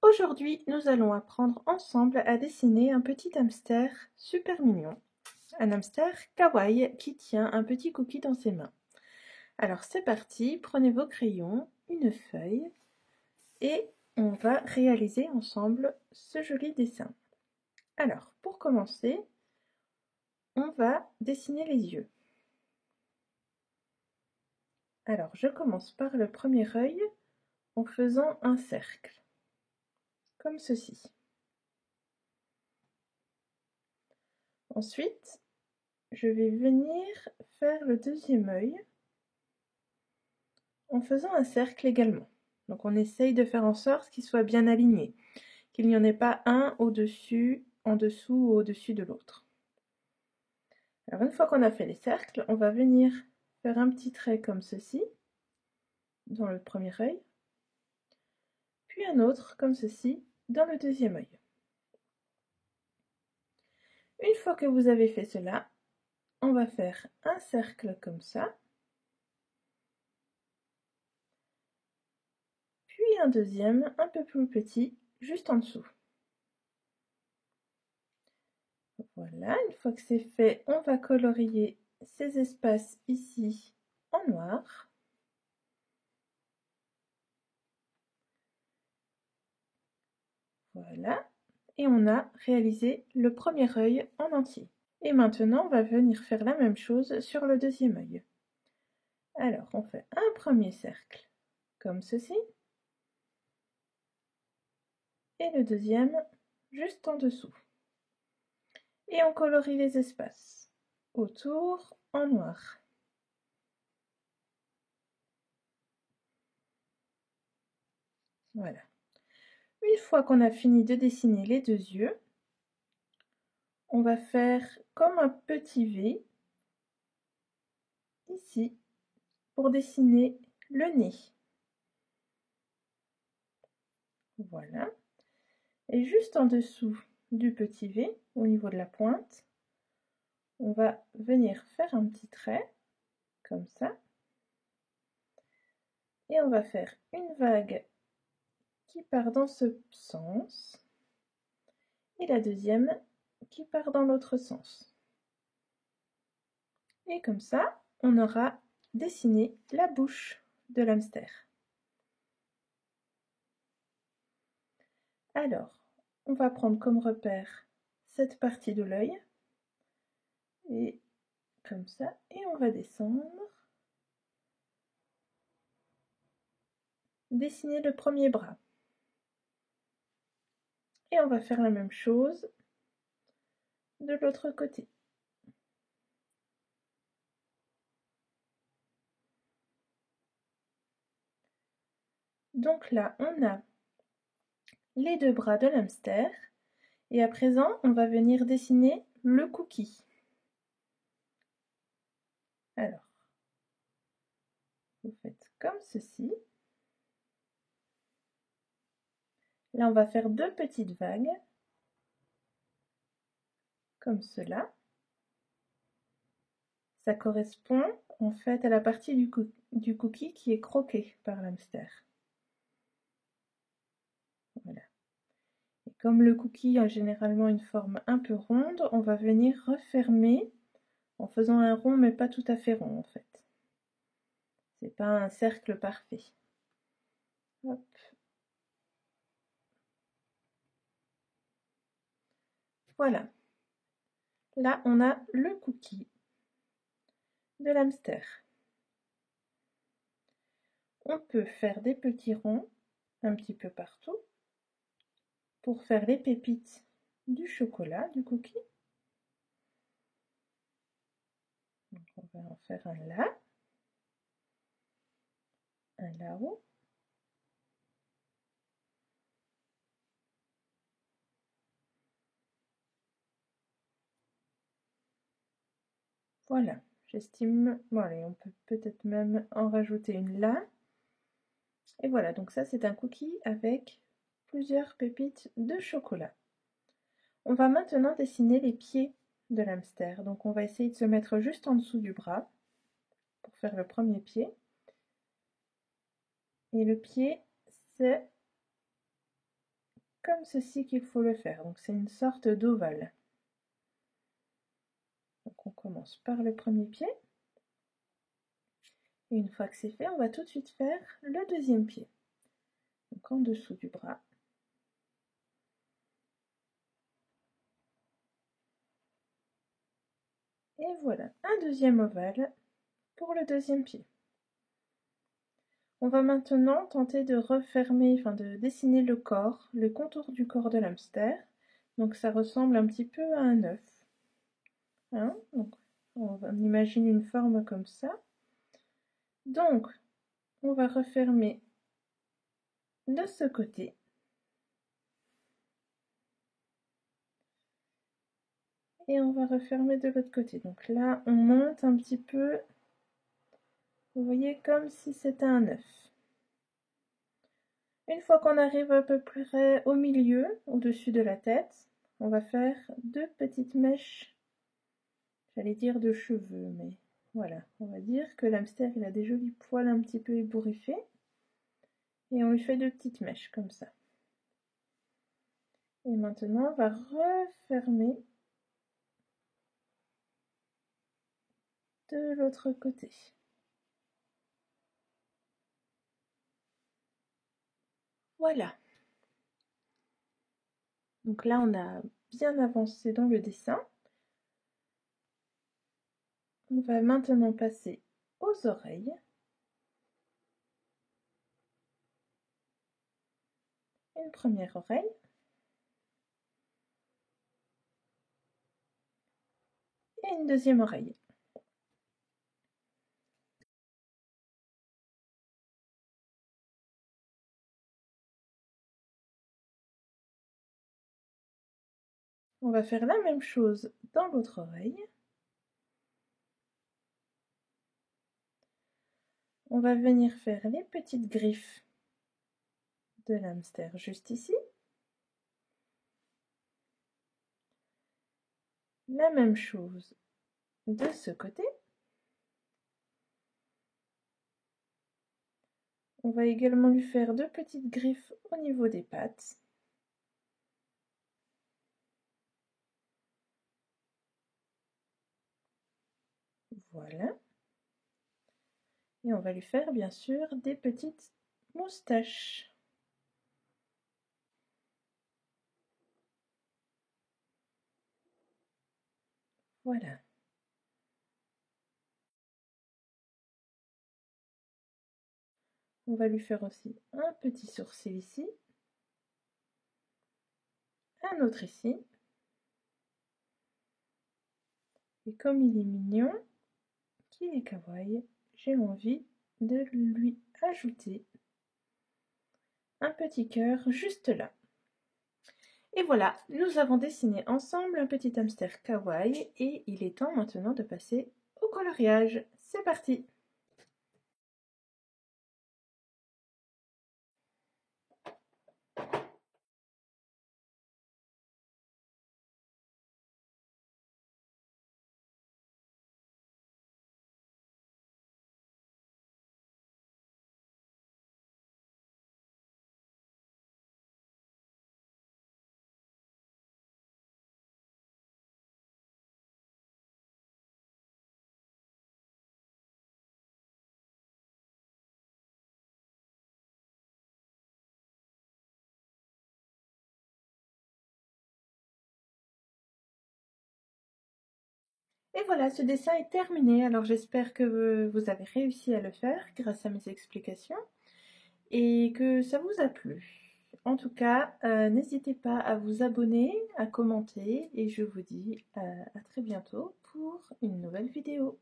Aujourd'hui, nous allons apprendre ensemble à dessiner un petit hamster super mignon. Un hamster kawaii qui tient un petit cookie dans ses mains. Alors c'est parti, prenez vos crayons, une feuille et on va réaliser ensemble ce joli dessin. Alors pour commencer, on va dessiner les yeux. Alors je commence par le premier œil en faisant un cercle, comme ceci. Ensuite, je vais venir faire le deuxième œil en faisant un cercle également. Donc on essaye de faire en sorte qu'il soit bien aligné, qu'il n'y en ait pas un au-dessus, en dessous ou au-dessus de l'autre. Alors une fois qu'on a fait les cercles, on va venir faire un petit trait comme ceci, dans le premier œil, puis un autre comme ceci, dans le deuxième œil. Une fois que vous avez fait cela, on va faire un cercle comme ça, puis un deuxième un peu plus petit, juste en dessous. Voilà, une fois que c'est fait, on va colorier ces espaces ici en noir. Voilà, et on a réalisé le premier œil en entier. Et maintenant, on va venir faire la même chose sur le deuxième œil. Alors, on fait un premier cercle, comme ceci, et le deuxième juste en dessous. Et on colorie les espaces autour en noir. Voilà. Une fois qu'on a fini de dessiner les deux yeux, on va faire comme un petit V ici pour dessiner le nez. Voilà. Et juste en dessous du petit V, au niveau de la pointe, on va venir faire un petit trait, comme ça. Et on va faire une vague qui part dans ce sens, et la deuxième qui part dans l'autre sens. Et comme ça, on aura dessiné la bouche de l'hamster. Alors, on va prendre comme repère cette partie de l'œil, et comme ça, et on va descendre, dessiner le premier bras. Et on va faire la même chose de l'autre côté. Donc là, on a les deux bras de l'hamster. Et à présent, on va venir dessiner le cookie. Alors, vous faites comme ceci. Là, on va faire deux petites vagues, comme cela. Ça correspond en fait à la partie du cookie qui est croquée par l'hamster. Voilà. Et comme le cookie a généralement une forme un peu ronde, on va venir refermer en faisant un rond, mais pas tout à fait rond en fait. C'est pas un cercle parfait. Hop. Voilà. Là, on a le cookie de l'hamster. On peut faire des petits ronds un petit peu partout pour faire les pépites du chocolat, du cookie. Donc on va en faire un là, un là-haut. Voilà, j'estime, bon allez, on peut peut-être même en rajouter une là. Et voilà, donc ça c'est un cookie avec plusieurs pépites de chocolat. On va maintenant dessiner les pieds de l'hamster. Donc on va essayer de se mettre juste en dessous du bras pour faire le premier pied. Et le pied, c'est comme ceci qu'il faut le faire. Donc c'est une sorte d'ovale. Donc on commence par le premier pied. Et une fois que c'est fait, on va tout de suite faire le deuxième pied. Donc en dessous du bras. Et voilà, un deuxième ovale pour le deuxième pied. On va maintenant tenter de refermer, enfin de dessiner le corps, le contour du corps de l'hamster. Donc ça ressemble un petit peu à un œuf. Hein, donc on imagine une forme comme ça. Donc on va refermer de ce côté. Et on va refermer de l'autre côté. Donc là on monte un petit peu, vous voyez, comme si c'était un œuf. Une fois qu'on arrive à peu près au milieu, au-dessus de la tête, on va faire deux petites mèches, j'allais dire de cheveux, mais voilà, on va dire que l'hamster il a des jolis poils un petit peu ébouriffés, et on lui fait deux petites mèches comme ça. Et maintenant on va refermer de l'autre côté. Voilà. Donc là on a bien avancé dans le dessin. On va maintenant passer aux oreilles. Une première oreille. Et une deuxième oreille. On va faire la même chose dans l'autre oreille. On va venir faire les petites griffes de l'hamster juste ici. La même chose de ce côté. On va également lui faire deux petites griffes au niveau des pattes. Voilà. Et on va lui faire bien sûr des petites moustaches. Voilà. On va lui faire aussi un petit sourcil ici. Un autre ici. Et comme il est mignon, qu'il est kawaii, j'ai envie de lui ajouter un petit cœur juste là. Et voilà, nous avons dessiné ensemble un petit hamster kawaii et il est temps maintenant de passer au coloriage. C'est parti! Et voilà, ce dessin est terminé. Alors j'espère que vous avez réussi à le faire grâce à mes explications et que ça vous a plu. En tout cas, n'hésitez pas à vous abonner, à commenter et je vous dis à très bientôt pour une nouvelle vidéo.